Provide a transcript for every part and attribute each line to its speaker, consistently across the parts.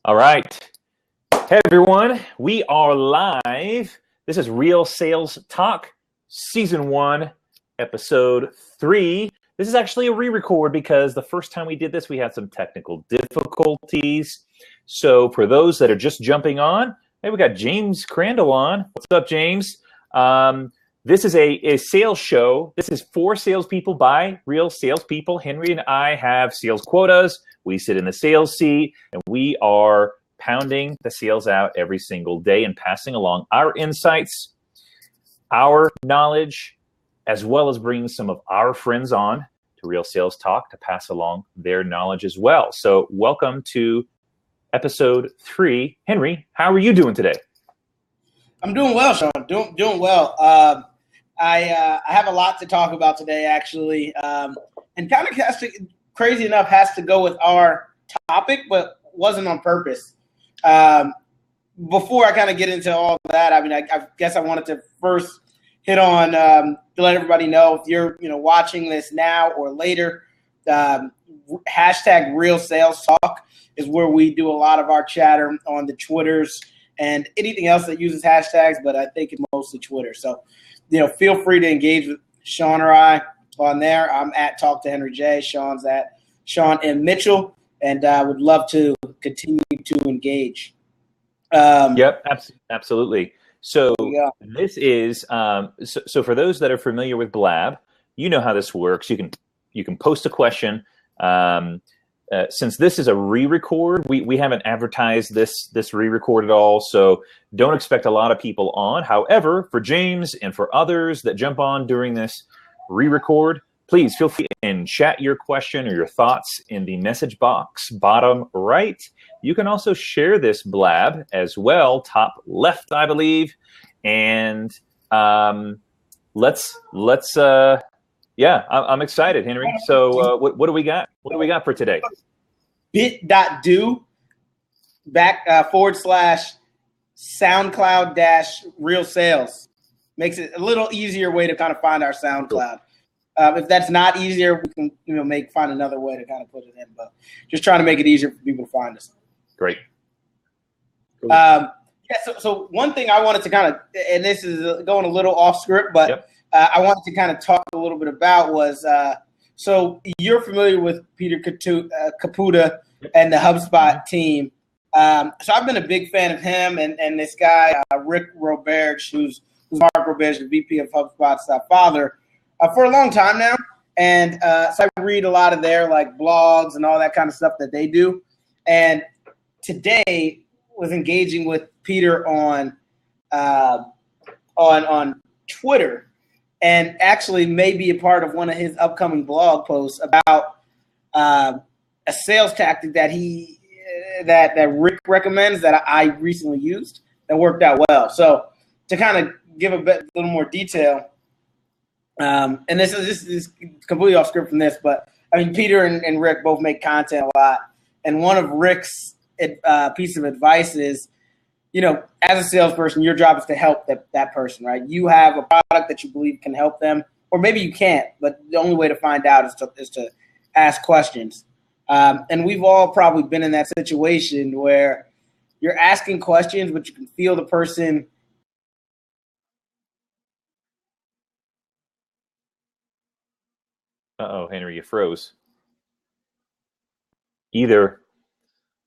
Speaker 1: All right. Hey, everyone. We are live. This is Real Sales Talk, Season 1, Episode 3. This is actually a re-record because the first time we did this, we had some technical difficulties. So for those that are just jumping on, hey, we got James Crandall on. What's up, James? This is a sales show. This is for salespeople by real salespeople. Henry and I have sales quotas. We sit in the sales seat, and we are pounding the sales out every single day and passing along our insights, our knowledge, as well as bringing some of our friends on to Real Sales Talk to pass along their knowledge as well. So welcome to Episode 3. Henry, how are you doing today?
Speaker 2: I'm doing well, Sean. Doing well. I have a lot to talk about today, actually, and kind of crazy enough has to go with our topic, but wasn't on purpose. Before I kind of get into all that, I mean, I guess I wanted to first hit on to let everybody know if you're watching this now or later. Hashtag Real Sales Talk is where we do a lot of our chatter on the Twitters and anything else that uses hashtags, but I think it's mostly Twitter. So, feel free to engage with Sean or I on there. I'm at Talk to Henry J. Sean's at Sean M. Mitchell, and I would love to continue to engage.
Speaker 1: Yep, absolutely. So this is so for those that are familiar with Blab, you know how this works. You can post a question. Since this is a re-record, we haven't advertised this re-record at all, so don't expect a lot of people on. However, for James and for others that jump on during this re-record, please feel free and chat your question or your thoughts in the message box bottom right. You can also share this Blab as well, top left, I believe. And let's I'm excited, Henry. So what do we got? What do we got for today?
Speaker 2: bit.do /SoundCloud -real sales makes it a little easier way to kind of find our SoundCloud. If that's not easier, we can find another way to kind of put it in, but just trying to make it easier for people to find us.
Speaker 1: Great. Cool.
Speaker 2: So one thing I wanted to kind of, and this is going a little off script, but
Speaker 1: yep.
Speaker 2: I wanted to kind of talk a little bit about was, so you're familiar with Peter Caputa and the HubSpot team. So I've been a big fan of him and this guy, Rick Roberge, who's Mark Roberge, the VP of HubSpot's father, for a long time now. And so I read a lot of their blogs and all that kind of stuff that they do. And today was engaging with Peter on Twitter, and actually may be a part of one of his upcoming blog posts about a sales tactic that that Rick recommends that I recently used that worked out well. So to kind of give a little more detail, and this is completely off script from this, but I mean, Peter and Rick both make content a lot, and one of Rick's piece of advice is, as a salesperson, your job is to help that person, right? You have a product that you believe can help them, or maybe you can't, but the only way to find out is to ask questions. And we've all probably been in that situation where you're asking questions, but you can feel the person.
Speaker 1: Uh-oh, Henry, you froze. Either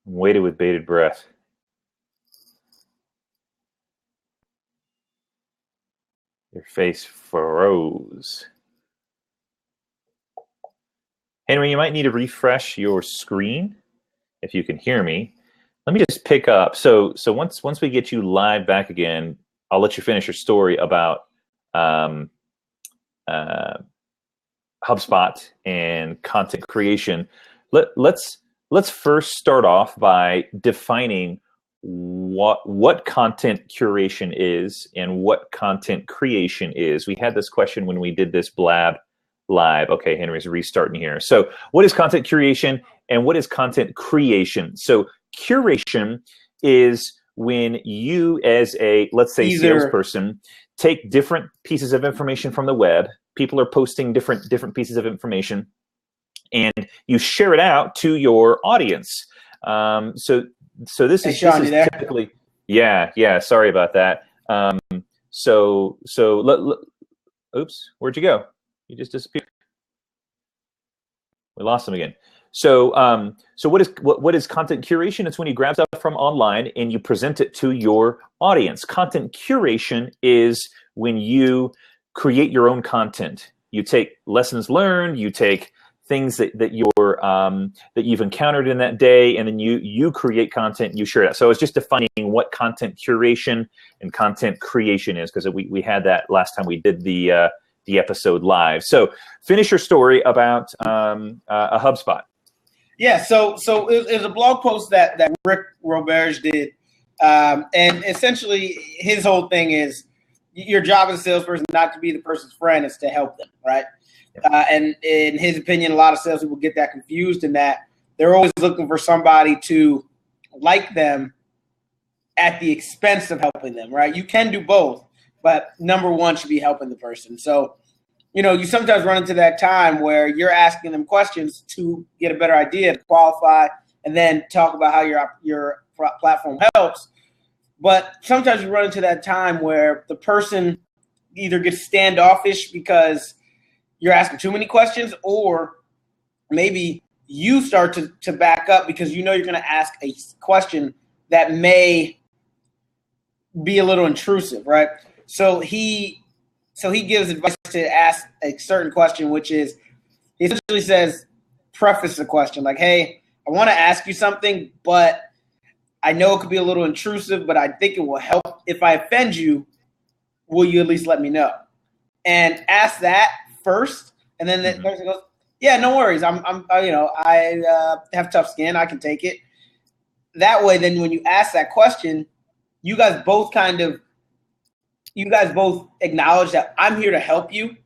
Speaker 1: waited with bated breath. Your face froze. Henry, you might need to refresh your screen if you can hear me. Let me just pick up. So once we get you live back again, I'll let you finish your story about HubSpot and content creation. Let's first start off by defining what content curation is and what content creation is. We had this question when we did this Blab live. Okay, Henry's restarting here. So what is content curation and what is content creation? So curation is when you, as a, let's say, salesperson, take different pieces of information from the web. People are posting different pieces of information, and you share it out to your audience. So So this
Speaker 2: Hey,
Speaker 1: is
Speaker 2: Sean,
Speaker 1: this
Speaker 2: you
Speaker 1: is
Speaker 2: there?
Speaker 1: typically, yeah. Sorry about that. Oops, where'd you go? You just disappeared. We lost him again. So what is content curation? It's when you grab stuff from online and you present it to your audience. Content curation is when you create your own content. You take lessons learned, you take things that you've encountered in that day, and then you create content, you share it. So I was just defining what content curation and content creation is, because we had that last time we did the episode live. So finish your story about a HubSpot.
Speaker 2: Yeah, so it was a blog post that Rick Roberge did, and essentially his whole thing is your job as a salesperson not to be the person's friend, is to help them, right? And in his opinion, a lot of salespeople get that confused in that they're always looking for somebody to like them at the expense of helping them, right? You can do both, but number one should be helping the person. So, you sometimes run into that time where you're asking them questions to get a better idea, to qualify, and then talk about how your platform helps. But sometimes you run into that time where the person either gets standoffish because you're asking too many questions, or maybe you start to back up because you're going to ask a question that may be a little intrusive, right? So he gives advice to ask a certain question, which is, he essentially says, preface the question like, hey, I want to ask you something, but I know it could be a little intrusive, but I think it will help. If I offend you, will you at least let me know? And ask that first, and then the person goes, yeah, no worries. I have tough skin. I can take it. That way, then when you ask that question, you guys both acknowledge that I'm here to help you,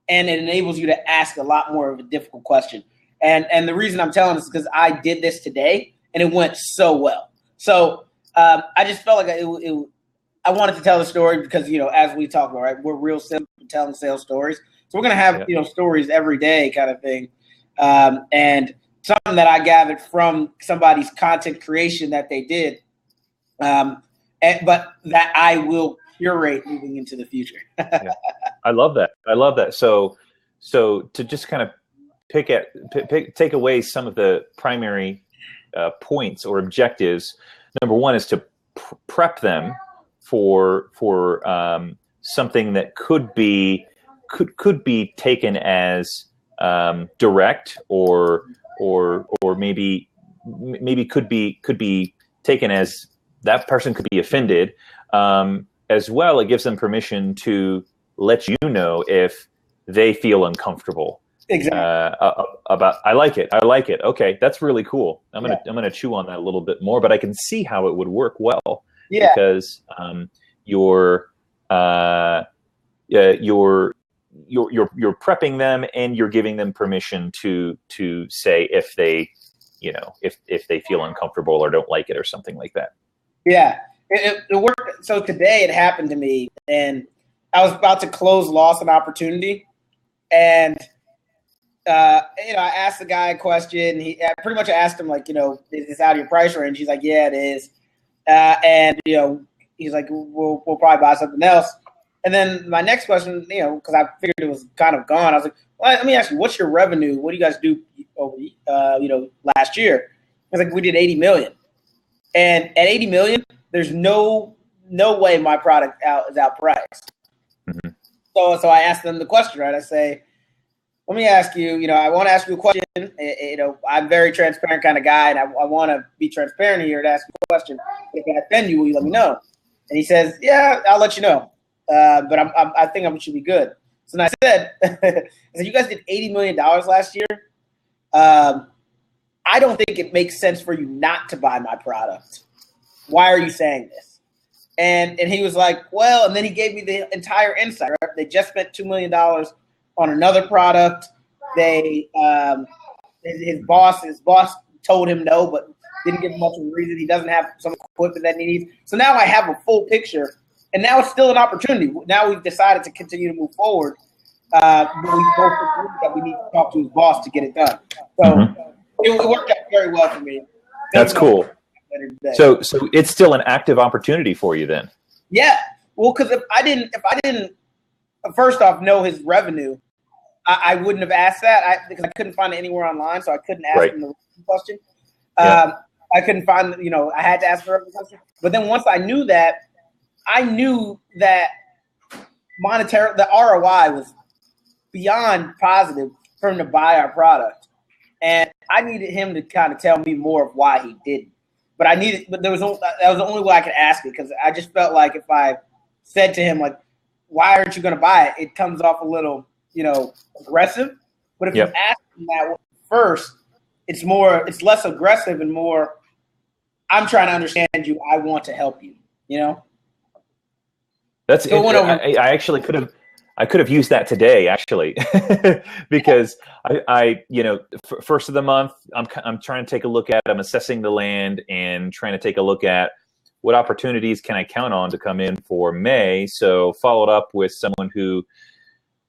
Speaker 2: and it enables you to ask a lot more of a difficult question. And the reason I'm telling this is because I did this today, and it went so well. So I just felt like I wanted to tell the story because, as we talk about, right, we're real simple telling sales stories. So we're going to have, stories every day kind of thing. And something that I gathered from somebody's content creation that they did, but that I will curate moving into the future.
Speaker 1: Yeah. I love that. So to just kind of take away some of the primary points or objectives. Number one is to prep them for something that could be taken as direct or maybe could be taken as that person could be offended. As well, it gives them permission to let you know if they feel uncomfortable.
Speaker 2: Exactly.
Speaker 1: I like it. Okay, that's really cool. I'm gonna chew on that a little bit more, but I can see how it would work well.
Speaker 2: Yeah.
Speaker 1: Because you're prepping them and you're giving them permission to say if they if they feel uncomfortable or don't like it or something like that.
Speaker 2: Yeah. It worked. So today it happened to me, and I was about to lost an opportunity, and I asked the guy a question. I pretty much asked him like, is this out of your price range? He's like, yeah, it is. And he's like, we'll probably buy something else. And then my next question, because I figured it was kind of gone, I was like, well, let me ask you, what's your revenue? What do you guys do over last year? I was like, we did 80 million, and at 80 million. There's no way my product is outpriced.
Speaker 1: Mm-hmm.
Speaker 2: So I asked them the question, right? I say, let me ask you, I want to ask you a question. I'm a very transparent kind of guy, and I want to be transparent here to ask you a question. If I offend you, will you let me know? And he says, yeah, I'll let you know. But I think I should be good. So then I said, you guys did $80 million last year. I don't think it makes sense for you not to buy my product. Why are you saying this? And he was like, well, and then he gave me the entire insight. Right? They just spent $2 million on another product. They his boss told him no, but didn't give him much of a reason. He doesn't have some equipment that he needs. So now I have a full picture, and now it's still an opportunity. Now we've decided to continue to move forward. But we both agree that we need to talk to his boss to get it done. So it worked out very well for me.
Speaker 1: That's cool.
Speaker 2: later today.
Speaker 1: So it's still an active opportunity for you then.
Speaker 2: Yeah. Well, because if I didn't first off know his revenue, I wouldn't have asked that because I couldn't find it anywhere online, so I couldn't ask him the question.
Speaker 1: Yeah.
Speaker 2: I couldn't find, I had to ask the revenue question. But then once I knew that monetary, the ROI was beyond positive for him to buy our product. And I needed him to kind of tell me more of why he didn't. But that was the only way I could ask it, because I just felt like if I said to him, like, why aren't you going to buy it? It comes off a little, aggressive. But if you ask him that first, it's less aggressive and more, I'm trying to understand you. I want to help you,
Speaker 1: That's so I actually I could have used that today, actually, because I first of the month, I'm trying to take a look at, I'm assessing the land and trying to take a look at what opportunities can I count on to come in for May. So followed up with someone who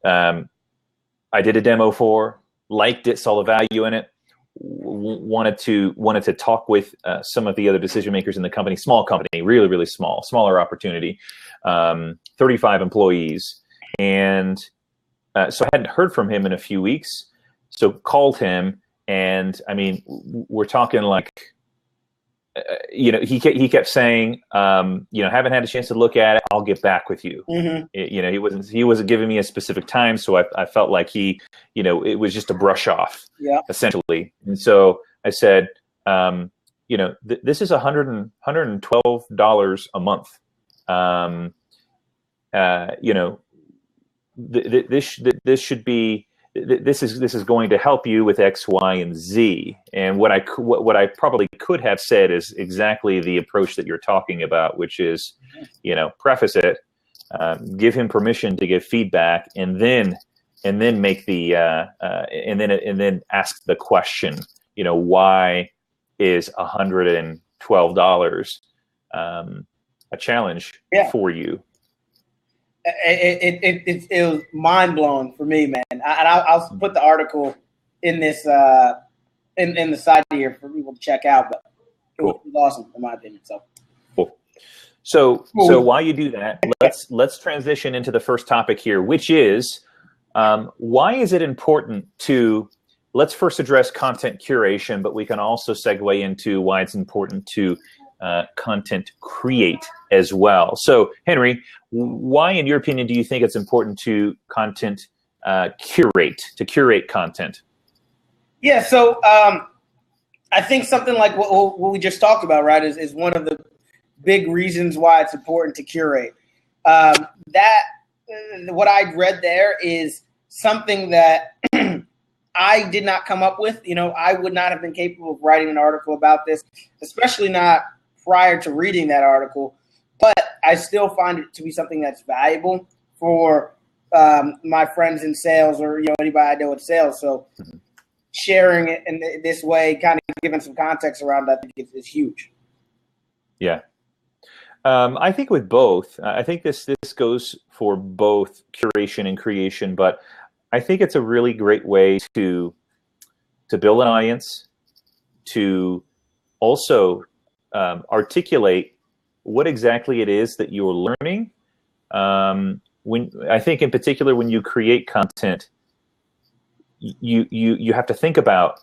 Speaker 1: I did a demo for, liked it, saw the value in it, wanted to talk with some of the other decision makers in the company, small company, really, really smaller opportunity, 35 employees. And so I hadn't heard from him in a few weeks. So called him, and I mean, we're talking like, he kept saying, haven't had a chance to look at it. I'll get back with you. Mm-hmm. He wasn't giving me a specific time. So I felt like it was just a brush off, essentially. And so I said, this is $112 a month. This should be, this is going to help you with X, Y, and Z. And what I probably could have said is exactly the approach that you're talking about, which is, preface it, give him permission to give feedback, and then make the and then ask the question, why is $112 a challenge for you?
Speaker 2: It was mind blowing for me, man. And I'll put the article in this in the side here for people to check out. But it was awesome in my opinion. So
Speaker 1: cool. So while you do that, let's transition into the first topic here, which is why is it important to. Let's first address content curation, but we can also segue into why it's important to content create as well. So, Henry, why, in your opinion, do you think it's important to content curate content?
Speaker 2: Yeah, so I think something like what we just talked about, right, is one of the big reasons why it's important to curate. That what I read there is something that I did not come up with. I would not have been capable of writing an article about this, especially not prior to reading that article. But I still find it to be something that's valuable for my friends in sales or anybody I know in sales. So sharing it in this way, kind of giving some context around that, I think is huge.
Speaker 1: Yeah. I think with both, I think this goes for both curation and creation, but I think it's a really great way to build an audience, to also articulate what exactly it is that you're learning. I think in particular, when you create content, you have to think about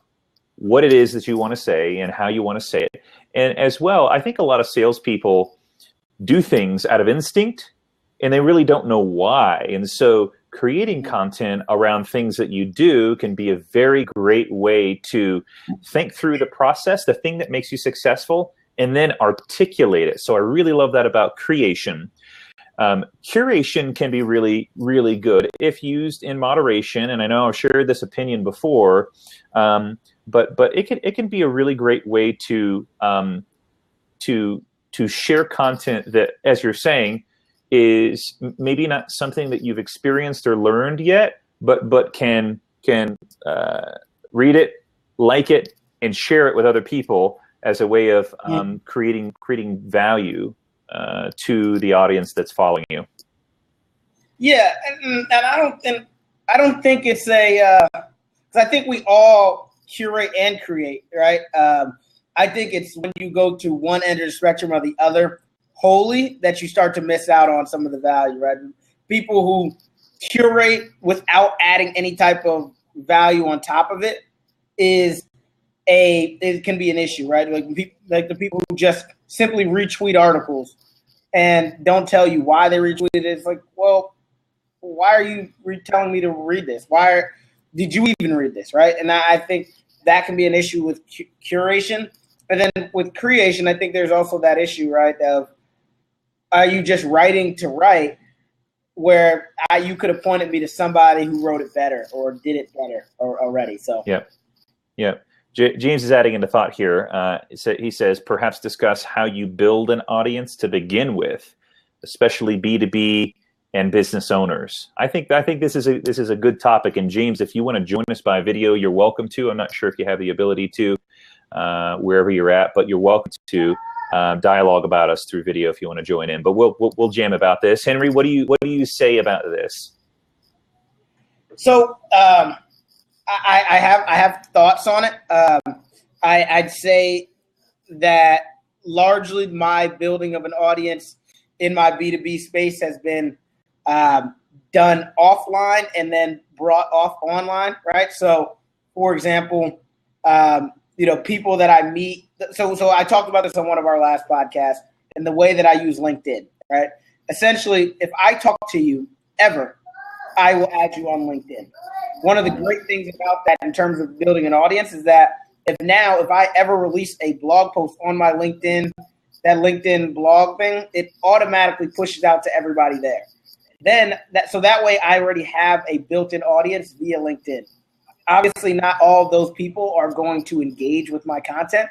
Speaker 1: what it is that you want to say and how you want to say it. And as well, I think a lot of salespeople do things out of instinct and they really don't know why. And so creating content around things that you do can be a very great way to think through the process, the thing that makes you successful, and then articulate it. So I really love that about creation. Curation can be really, really good if used in moderation. And I know I've shared this opinion before, but it can be a really great way to share content that, as you're saying, is maybe not something that you've experienced or learned yet, but can read it, like it, and share it with other people as a way of creating value to the audience that's following you.
Speaker 2: Yeah, and I don't think it's a because I think we all curate and create, right? I think it's when you go to one end of the spectrum or the other wholly that you start to miss out on some of the value, right? People who curate without adding any type of value on top of it it can be an issue, right? Like the people who just simply retweet articles and don't tell you why they retweeted it. It's like, well, why are you telling me to read this? Did you even read this, right? And I think that can be an issue with curation. And then with creation, I think there's also that issue, right, of are you just writing to write, where you could have pointed me to somebody who wrote it better or did it better already. So
Speaker 1: yeah. James is adding in a thought here. He says, perhaps discuss how you build an audience to begin with, especially B2B and business owners. I think this is a good topic. And James, if you want to join us by video, you're welcome to. I'm not sure if you have the ability to wherever you're at, but you're welcome to dialogue about us through video if you want to join in. But we'll jam about this. Henry, what do you say about this?
Speaker 2: So I have thoughts on it. I'd say that largely my building of an audience in my B2B space has been done offline and then brought off online, right? So, for example, people that I meet. So I talked about this on one of our last podcasts and the way that I use LinkedIn, right? Essentially, if I talk to you ever, I will add you on LinkedIn. One of the great things about that in terms of building an audience is that if I ever release a blog post on my LinkedIn, that LinkedIn blog thing, it automatically pushes out to everybody there. That way I already have a built-in audience via LinkedIn. Obviously, not all of those people are going to engage with my content,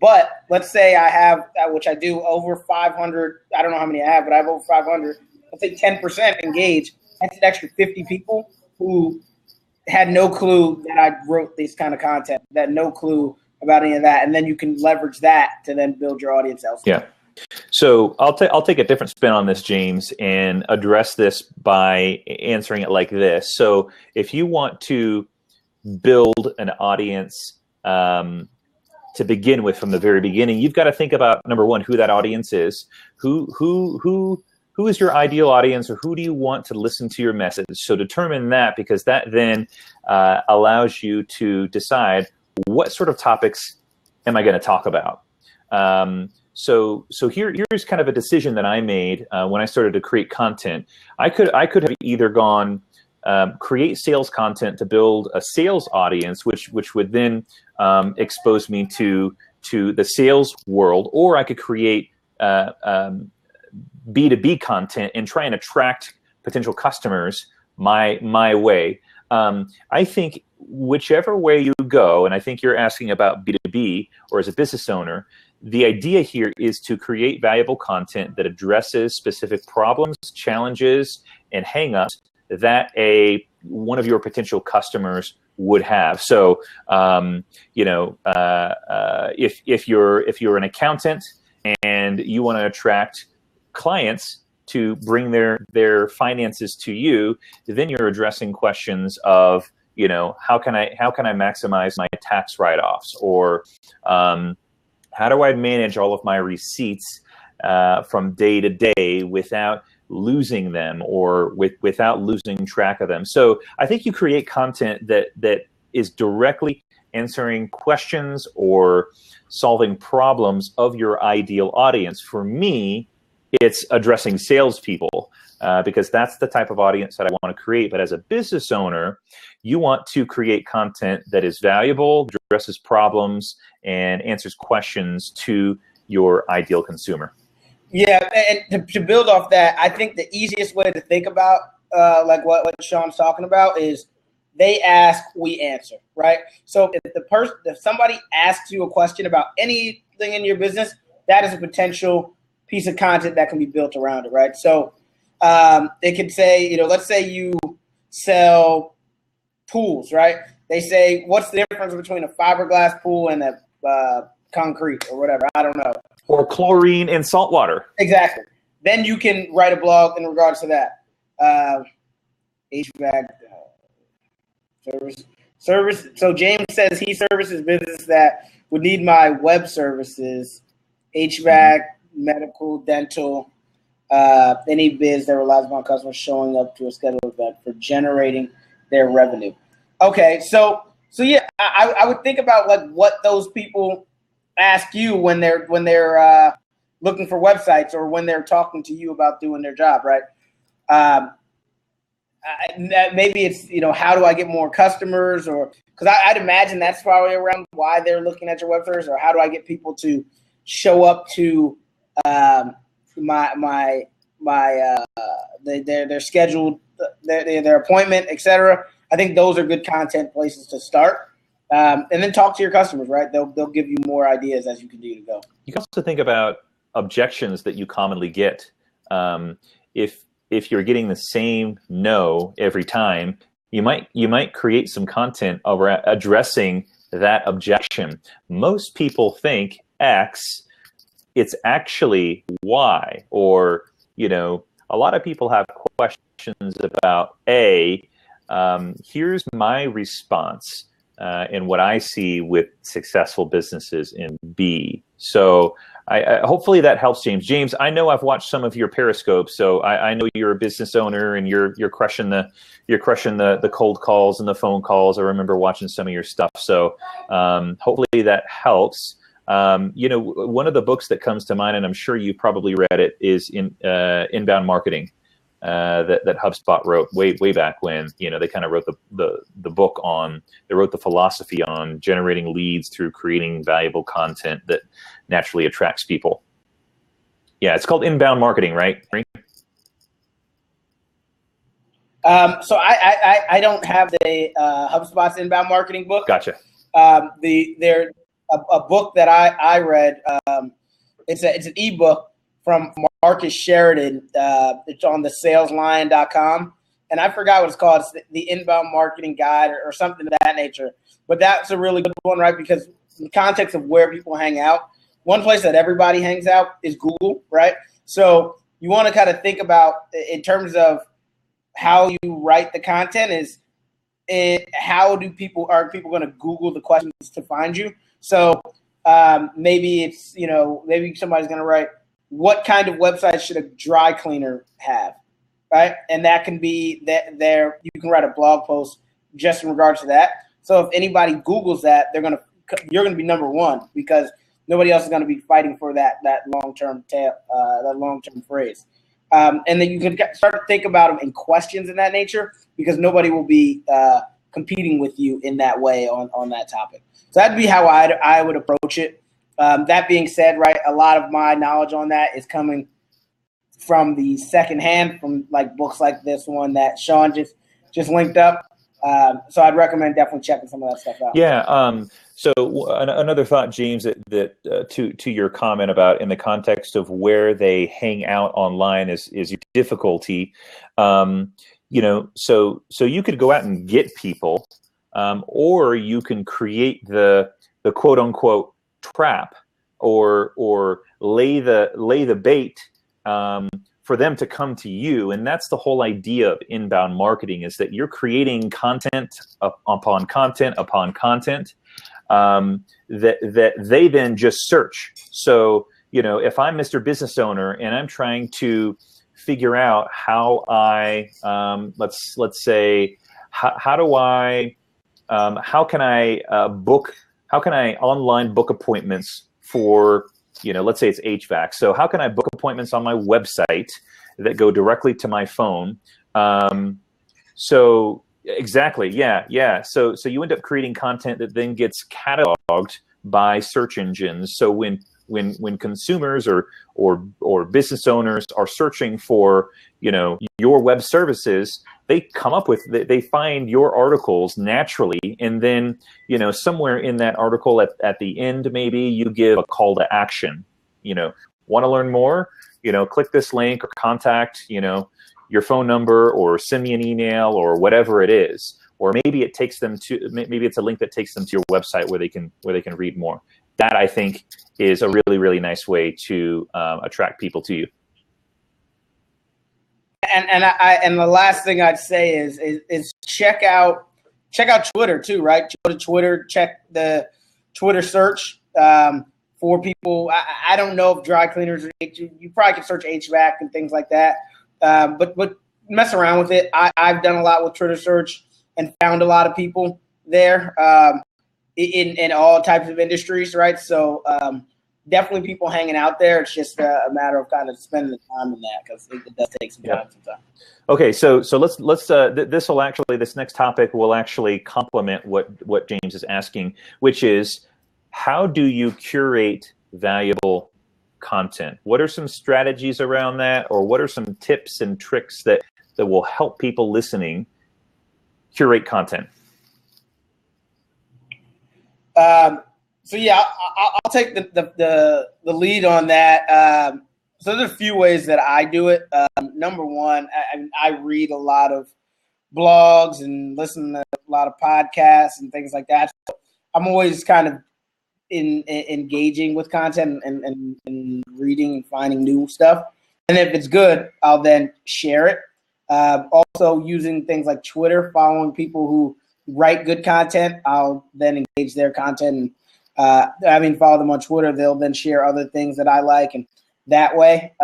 Speaker 2: but let's say I have, which I do, over 500. I don't know how many I have, but I have over 500. Let's say 10% engage. That's an extra 50 people who had no clue that I wrote this kind of content, that no clue about any of that, and then you can leverage that to then build your audience elsewhere.
Speaker 1: Yeah. So I'll take a different spin on this, James, and address this by answering it like this. So if you want to build an audience to begin with from the very beginning, you've got to think about, number one, who that audience is. Who is your ideal audience, or who do you want to listen to your message? So determine that, because that then allows you to decide what sort of topics am I going to talk about. So here's kind of a decision that I made when I started to create content. I could have either gone create sales content to build a sales audience, which would then expose me to the sales world, or I could create B2B content and try and attract potential customers my way. I think whichever way you go, and I think you're asking about B2B or as a business owner, the idea here is to create valuable content that addresses specific problems, challenges, and hangups that one of your potential customers would have. So, if you're an accountant and you want to attract clients to bring their finances to you, then you're addressing questions of, how can I maximize my tax write-offs, or how do I manage all of my receipts from day to day without losing them, or without losing track of them. So I think you create content that is directly answering questions or solving problems of your ideal audience. For me, it's addressing salespeople because that's the type of audience that I want to create. But as a business owner, you want to create content that is valuable, addresses problems, and answers questions to your ideal consumer.
Speaker 2: Yeah, and to build off that, I think the easiest way to think about like what Sean's talking about is they ask, we answer, right? So if somebody asks you a question about anything in your business, that is a potential piece of content that can be built around it, right? So it could say, let's say you sell pools, right? They say, what's the difference between a fiberglass pool and a concrete or whatever? I don't know.
Speaker 1: Or chlorine and salt water.
Speaker 2: Exactly. Then you can write a blog in regards to that. HVAC service. So James says he services business that would need my web services, HVAC, medical, dental, any biz that relies upon customers showing up to a scheduled event for generating their revenue. Okay, so yeah, I would think about like what those people ask you when they're looking for websites or when they're talking to you about doing their job, right? Maybe it's, how do I get more customers, or because I'd imagine that's probably around why they're looking at your web service, or how do I get people to show up to their scheduled their appointment, etc. I think those are good content places to start, and then talk to your customers, right? They'll give you more ideas as you continue to go.
Speaker 1: You can also think about objections that you commonly get. If you're getting the same no every time, you might create some content addressing that objection. Most people think X, it's actually Y, or a lot of people have questions about A. Here's my response and what I see with successful businesses in B. So I hopefully that helps, James. James, I know I've watched some of your Periscopes, so I know you're a business owner and you're crushing the cold calls and the phone calls. I remember watching some of your stuff, so hopefully that helps. One of the books that comes to mind, and I'm sure you probably read it, is Inbound Marketing that HubSpot wrote way back when. They kind of wrote the book on. They wrote the philosophy on generating leads through creating valuable content that naturally attracts people. Yeah, it's called Inbound Marketing, right?
Speaker 2: So I don't have the HubSpot's Inbound Marketing book.
Speaker 1: Gotcha.
Speaker 2: There's a book that I read. It's an ebook from Marcus Sheridan. It's on the saleslion.com. And I forgot what it's called. It's the Inbound Marketing Guide or something of that nature. But that's a really good one, right? Because in the context of where people hang out, one place that everybody hangs out is Google, right? So you want to kind of think about, in terms of how you write the content, are people going to Google the questions to find you? So maybe it's, maybe somebody's going to write, what kind of website should a dry cleaner have, right? And that can be there. You can write a blog post just in regards to that. So if anybody Googles that, you're going to be number one, because nobody else is going to be fighting for that long-term phrase. And then you can start to think about them in questions in that nature, because nobody will be competing with you in that way on that topic. So that'd be how I would approach it. That being said, right, a lot of my knowledge on that is coming from the second hand, from like books like this one that Sean just linked up. So I'd recommend definitely checking some of that stuff out.
Speaker 1: Yeah. So another thought, James, that to your comment about in the context of where they hang out online is your difficulty. So you could go out and get people, or you can create the quote unquote trap or lay the bait for them to come to you. And that's the whole idea of inbound marketing, is that you're creating content upon content upon content that they then just search. So, if I'm Mr. Business Owner and I'm trying to figure out how I, let's say, how can I online book appointments for, let's say it's HVAC. So how can I book appointments on my website that go directly to my phone? So exactly. Yeah. So you end up creating content that then gets cataloged by search engines. So when consumers or business owners are searching for, your web services, they come up with, they find your articles naturally. And then, somewhere in that article at the end, maybe you give a call to action, want to learn more, click this link or contact, your phone number, or send me an email, or whatever it is. Or maybe it's a link that takes them to your website where they can read more. That, I think, is a really, really nice way to attract people to you.
Speaker 2: And the last thing I'd say is check out Twitter too, right? Go to Twitter, check the Twitter search for people. I don't know if dry cleaners, you probably can search HVAC and things like that. But mess around with it. I've done a lot with Twitter search and found a lot of people there in all types of industries, right? So definitely people hanging out there. It's just a matter of kind of spending the time in that because it does take some time sometimes.
Speaker 1: Okay, so let's this next topic will actually complement what James is asking, which is how do you curate valuable content? What are some strategies around that, or what are some tips and tricks that will help people listening curate content?
Speaker 2: So yeah, I'll take the lead on that. So there's a few ways that I do it. Number one, I read a lot of blogs and listen to a lot of podcasts and things like that. So I'm always kind of engaging with content and reading and finding new stuff. And if it's good, I'll then share it. Also using things like Twitter, following people who write good content, I'll then engage their content. And having followed them on Twitter, they'll then share other things that I like, and that way.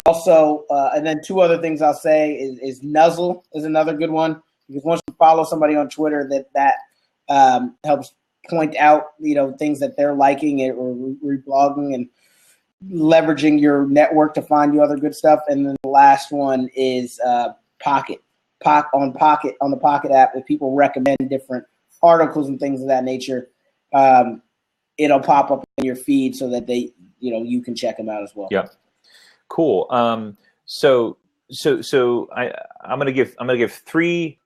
Speaker 2: Also, and then two other things I'll say is Nuzzle is another good one, because once you follow somebody on Twitter, that helps point out things that they're liking or reblogging and leveraging your network to find you other good stuff. And then the last one is Pocket on the Pocket app. If people recommend different articles and things of that nature, it'll pop up in your feed so that you can check them out as well.
Speaker 1: Yeah, cool. So I'm gonna give 3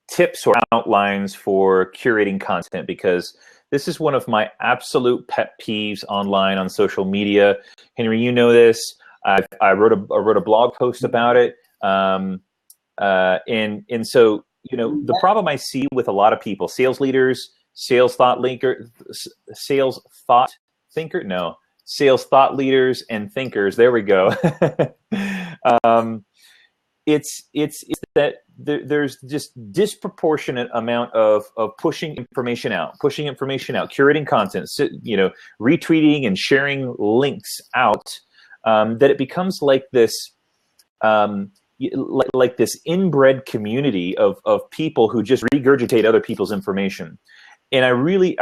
Speaker 1: tips or outlines for curating content, because this is one of my absolute pet peeves online on social media. Henry, you know this. I wrote a blog post about it, and so the problem I see with a lot of people, sales leaders, sales thought leaders and thinkers. There we go. It's that there's just disproportionate amount of pushing information out, curating content, retweeting and sharing links out, that it becomes like this, like this inbred community of people who just regurgitate other people's information. And I really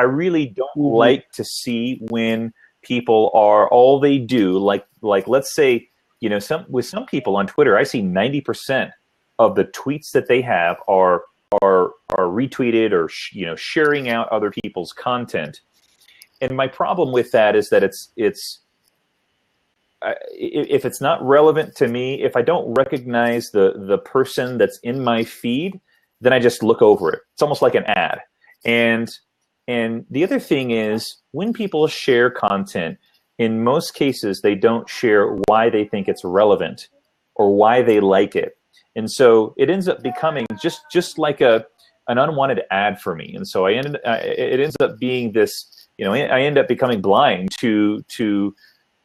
Speaker 1: don't like to see when people are all they do, like let's say, with some people on Twitter, I see 90% of the tweets that they have are retweeted or sharing out other people's content. And my problem with that is that if it's not relevant to me, if I don't recognize the person that's in my feed, then I just look over it. It's almost like an ad. And the other thing is, when people share content, in most cases, they don't share why they think it's relevant or why they like it. And so it ends up becoming just like an unwanted ad for me. And so it ends up being this, I end up becoming blind to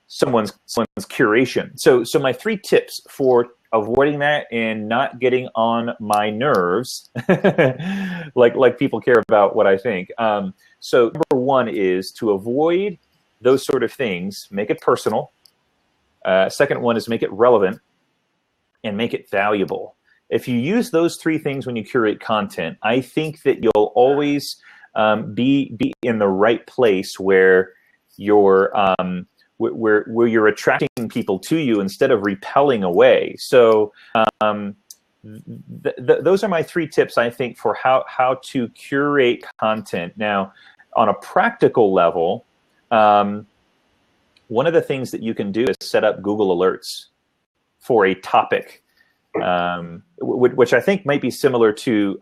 Speaker 1: someone's curation. So my 3 tips for avoiding that and not getting on my nerves, like people care about what I think. So number 1 is to avoid those sort of things. Make it personal. Second one is make it relevant and make it valuable. If you use those 3 things when you curate content, I think that you'll always be in the right place where you're where you're attracting people to you instead of repelling away. So those are my 3 tips, I think, for how to curate content. Now, on a practical level, one of the things that you can do is set up Google Alerts for a topic, which I think might be similar to,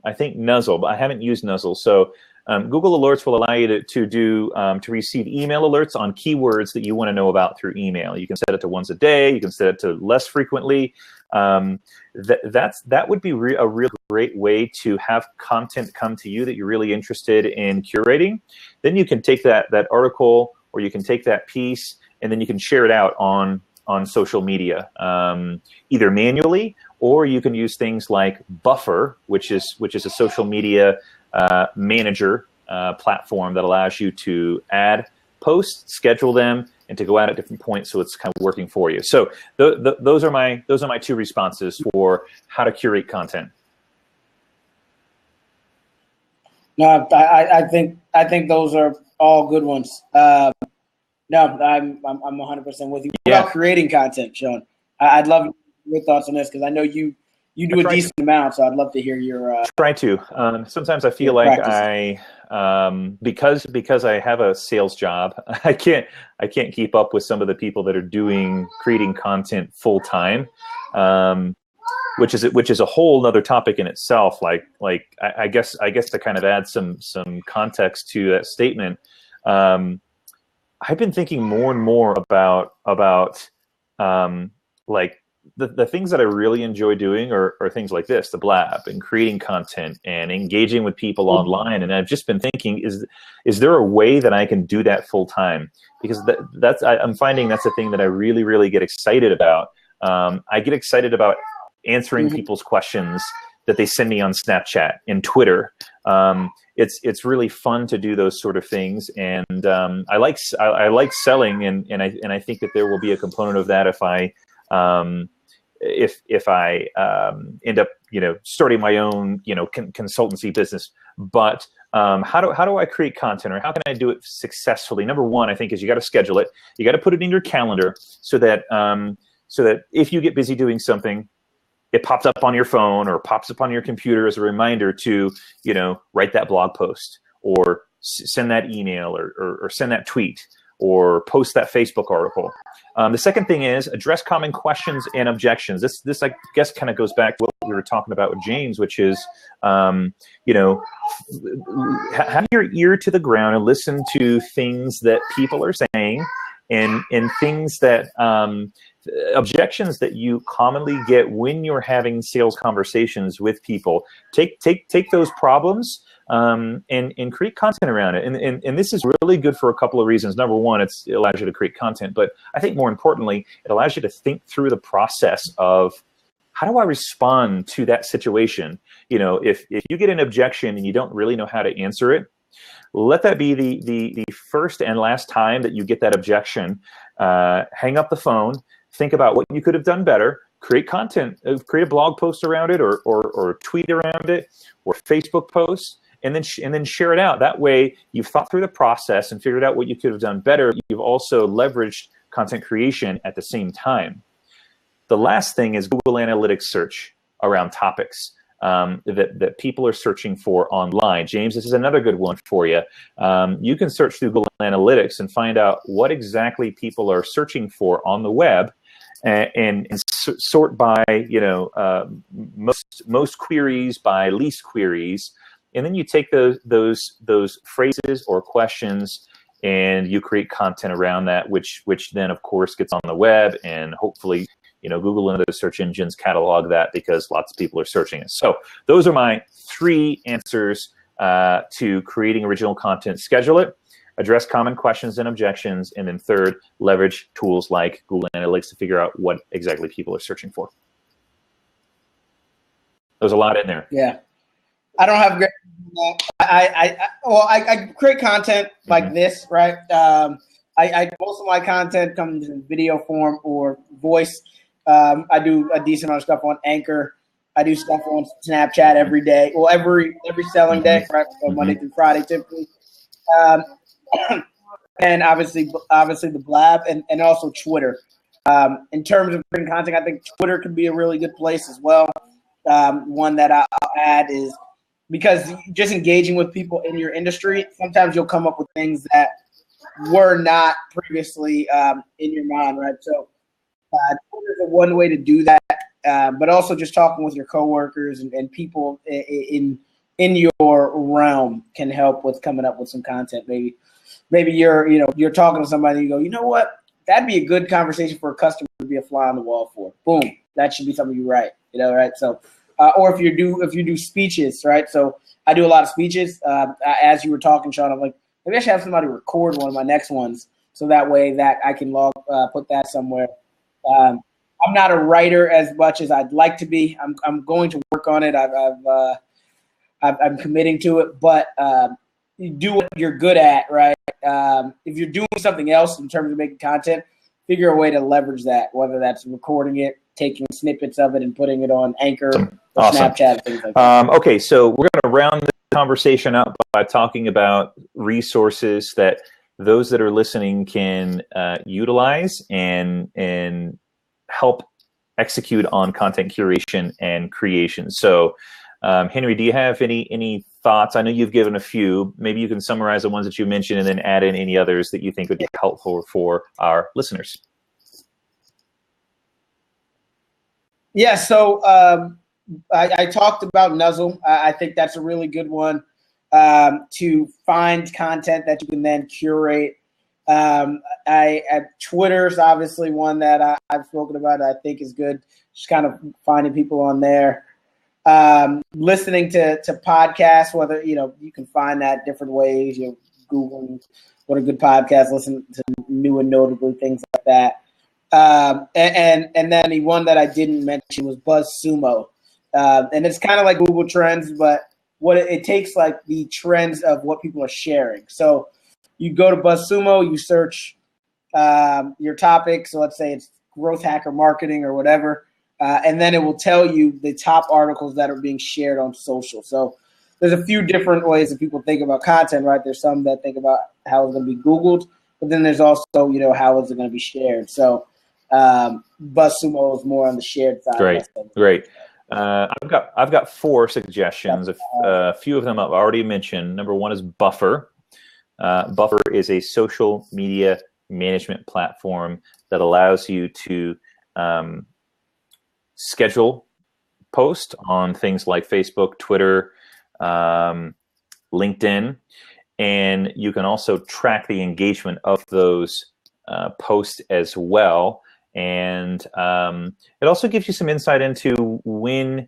Speaker 1: I think, Nuzzle, but I haven't used Nuzzle. So Google Alerts will allow you to receive email alerts on keywords that you want to know about through email. You can set it to once a day. You can set it to less frequently. That would be a real great way to have content come to you that you're really interested in curating. Then you can take that article, or you can take that piece, and then you can share it out on social media, either manually, or you can use things like Buffer, which is a social media manager platform that allows you to add posts, schedule them, and to go out at different points, so it's kind of working for you. So those are my two responses for how to curate content.
Speaker 2: No, I think those are all good ones. No, I'm 100% with you. What about creating content, Sean? I'd love your thoughts on this, because I know you do a decent amount, so I'd love to hear your.
Speaker 1: Try to. Sometimes I feel like because I have a sales job, I can't keep up with some of the people that are creating content full time, which is a whole other topic in itself. Like I guess to kind of add some context to that statement, I've been thinking more and more about like the things that I really enjoy doing are things like this, the blab, and creating content and engaging with people online. And I've just been thinking, is there a way that I can do that full time? Because I'm finding that's the thing that I really, really get excited about. I get excited about answering people's questions that they send me on Snapchat and Twitter. It's really fun to do those sort of things, and I like selling, and I think that there will be a component of that if I end up starting my own consultancy business. But how do I create content, or how can I do it successfully? Number one, I think, is you got to schedule it. You got to put it in your calendar so that if you get busy doing something, it pops up on your phone or pops up on your computer as a reminder to, write that blog post, or send that email, or send that tweet, or post that Facebook article. The second thing is address common questions and objections. This I guess kind of goes back to what we were talking about with James, which is, have your ear to the ground and listen to things that people are saying, and things that objections that you commonly get when you're having sales conversations with people. Take those problems and create content around it. And this is really good for a couple of reasons. Number one, it allows you to create content, but I think more importantly, it allows you to think through the process of, how do I respond to that situation? If you get an objection and you don't really know how to answer it, let that be the first and last time that you get that objection. Hang up the phone, think about what you could have done better, create content, create a blog post around it, or tweet around it, or Facebook post, and then share it out. That way, you've thought through the process and figured out what you could have done better. You've also leveraged content creation at the same time. The last thing is Google Analytics search around topics that people are searching for online. James, this is another good one for you. You can search through Google Analytics and find out what exactly people are searching for on the web, and sort by most queries by least queries, and then you take those phrases or questions and you create content around that, which then of course gets on the web, and hopefully Google and other search engines catalog that, because lots of people are searching it. So those are my 3 answers to creating original content. Schedule it, address common questions and objections, and then third, leverage tools like Google Analytics to figure out what exactly people are searching for. There's a lot in there.
Speaker 2: Yeah. I don't have great. I create content like this, right? Most of my content comes in video form or voice. I do a decent amount of stuff on Anchor. I do stuff on Snapchat every day. Well, every selling day, right? So Monday through Friday, typically. And obviously the blab, and also Twitter. In terms of creating content, I think Twitter can be a really good place as well. One that I'll add is, because just engaging with people in your industry, sometimes you'll come up with things that were not previously in your mind, right? So Twitter is one way to do that, but also just talking with your coworkers and people in your realm can help with coming up with some content. Maybe you're talking to somebody and you go, you know what? That'd be a good conversation for a customer to be a fly on the wall for. Boom, that should be something you write. Right? So, or if you do speeches, right? So I do a lot of speeches. As you were talking, Sean, I'm like, maybe I should have somebody record one of my next ones, so that way that I can put that somewhere. I'm not a writer as much as I'd like to be. I'm going to work on it. I'm committing to it, but you do what you're good at, right? If you're doing something else in terms of making content, figure a way to leverage that, whether that's recording it, taking snippets of it, and putting it on Anchor or Snapchat, things like that.
Speaker 1: Okay, so we're going to round the conversation up by talking about resources that those that are listening can utilize and help execute on content curation and creation. So, Henry, do you have any thoughts? I know you've given a few. Maybe you can summarize the ones that you mentioned and then add in any others that you think would be helpful for our listeners.
Speaker 2: Yeah, so I talked about Nuzzle. I think that's a really good one to find content that you can then curate. Twitter's obviously one that I've spoken about. I think is good. Just kind of finding people on there. Listening to podcasts, whether you can find that different ways. Google what a good podcast. Listen to new and notably things like that. And then the one that I didn't mention was BuzzSumo, and it's kind of like Google Trends, but what it takes like the trends of what people are sharing. So you go to BuzzSumo, you search your topic. So let's say it's growth hacker marketing or whatever, and then it will tell you the top articles that are being shared on social. So there's a few different ways that people think about content, right? There's some that think about how it's going to be Googled, but then there's also how is it going to be shared. So BuzzSumo is more on the shared side.
Speaker 1: Great. I've got 4 suggestions. A few of them I've already mentioned. Number 1 is Buffer. Buffer is a social media management platform that allows you to schedule posts on things like Facebook, Twitter, LinkedIn, and you can also track the engagement of those posts as well. And it also gives you some insight into when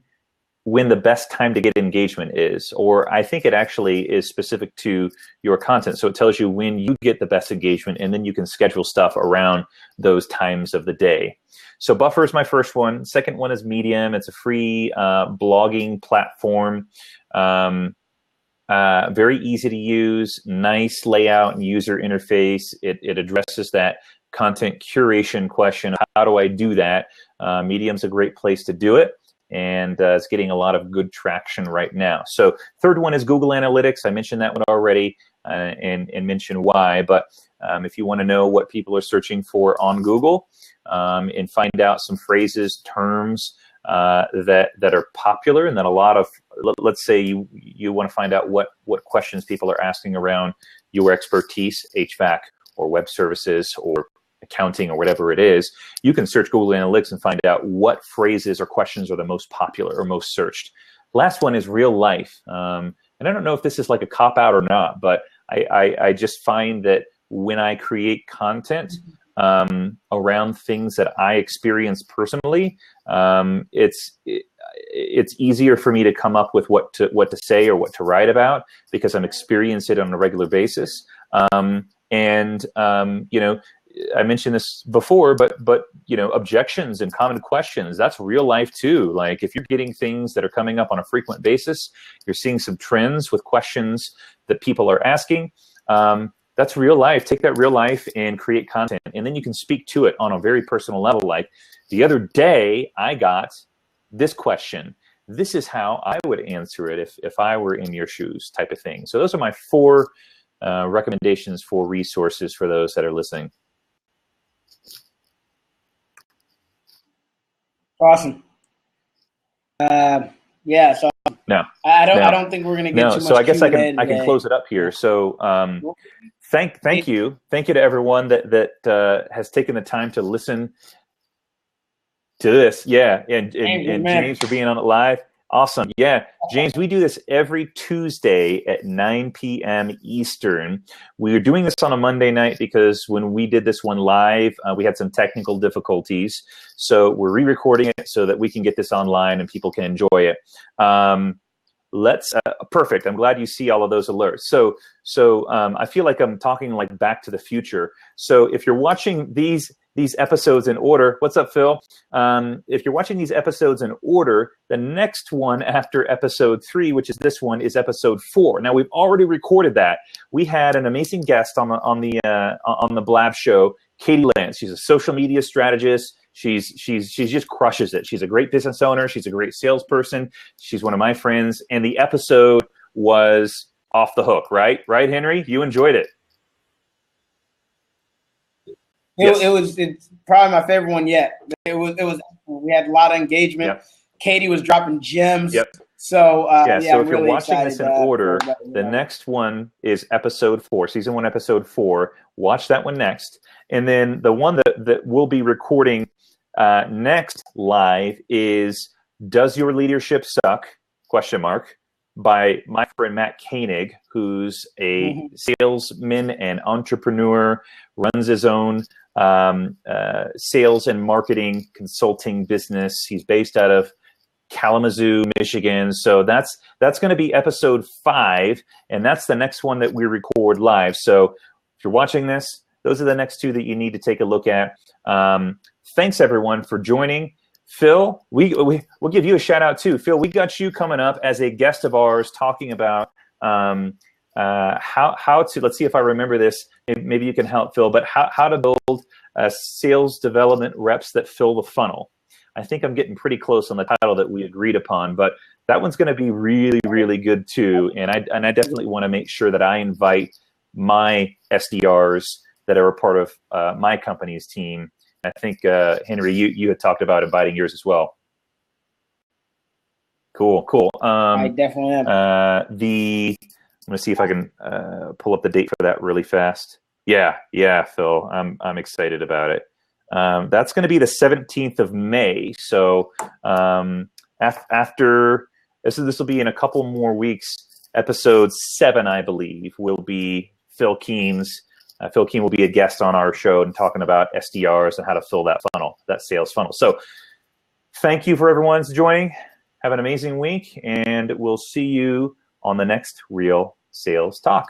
Speaker 1: the best time to get engagement is, or I think it actually is specific to your content. So it tells you when you get the best engagement, and then you can schedule stuff around those times of the day. So Buffer is my first one. Second one is Medium. It's a free blogging platform. Very easy to use, nice layout and user interface. It addresses that content curation question. How do I do that? Medium's a great place to do it, and it's getting a lot of good traction right now. So third one is Google Analytics. I mentioned that one already and mentioned why, but if you want to know what people are searching for on Google and find out some phrases, terms that are popular, and then a lot of, let's say you want to find out what questions people are asking around your expertise, HVAC or web services or accounting or whatever it is, you can search Google Analytics and find out what phrases or questions are the most popular or most searched. Last one is real life. And I don't know if this is like a cop-out or not, but I just find that when I create content around things that I experience personally, it's easier for me to come up with what to say or what to write about because I'm experiencing it on a regular basis. I mentioned this before, but objections and common questions, that's real life too. Like if you're getting things that are coming up on a frequent basis, you're seeing some trends with questions that people are asking. That's real life. Take that real life and create content. And then you can speak to it on a very personal level. Like the other day I got this question. This is how I would answer it if I were in your shoes, type of thing. So those are my 4 recommendations for resources for those that are listening.
Speaker 2: Awesome. Yeah. So
Speaker 1: no,
Speaker 2: I don't think we're going to get too much.
Speaker 1: So I guess I can
Speaker 2: today.
Speaker 1: close it up here. So thank you to everyone that has taken the time to listen to this. Yeah, and James for being on it live. Awesome. Yeah, James, we do this every Tuesday at 9 p.m. Eastern. We are doing this on a Monday night because when we did this one live, we had some technical difficulties. So we're re-recording it so that we can get this online and people can enjoy it. Perfect. I'm glad you see all of those alerts. So I feel like I'm talking like Back to the Future. So if you're watching these these episodes in order, what's up, Phil? If you're watching these episodes in order, the next one after episode 3, which is this one, is episode 4. Now, we've already recorded that. We had an amazing guest on the Blab show, Katie Lance. She's a social media strategist. She just crushes it. She's a great business owner. She's a great salesperson. She's one of my friends. And the episode was off the hook, right? Right, Henry? You enjoyed it.
Speaker 2: It's probably my favorite one yet. It was we had a lot of engagement.
Speaker 1: Yep.
Speaker 2: Katie was dropping gems.
Speaker 1: Yep.
Speaker 2: So
Speaker 1: so if you're watching this in order, the next one is episode 4, season 1, episode 4. Watch that one next, and then the one that we'll be recording next live is "Does Your Leadership Suck?" ? By my friend Matt Koenig, who's a salesman and entrepreneur, runs his own sales and marketing consulting business. He's based out of Kalamazoo, Michigan. So that's going to be episode 5, and that's the next one that we record live. So if you're watching this, those are the next 2 that you need to take a look at. Thanks everyone for joining. Phil, we'll give you a shout out too. Phil, we got you coming up as a guest of ours talking about how to, let's see if I remember this, maybe you can help, Phil, but how to build sales development reps that fill the funnel. I think I'm getting pretty close on the title that we agreed upon, but that one's going to be really, really good too. And I definitely want to make sure that I invite my SDRs that are a part of my company's team. I think, Henry, you had talked about inviting yours as well. Cool.
Speaker 2: I definitely am.
Speaker 1: I'm going to see if I can pull up the date for that really fast. Yeah, Phil, I'm excited about it. That's going to be the 17th of May. So after this will be in a couple more weeks. Episode 7, I believe, will be Phil Keen's. Phil Keen will be a guest on our show and talking about SDRs and how to fill that funnel, that sales funnel. So thank you for everyone's joining. Have an amazing week, and we'll see you on the next Real Sales Talk.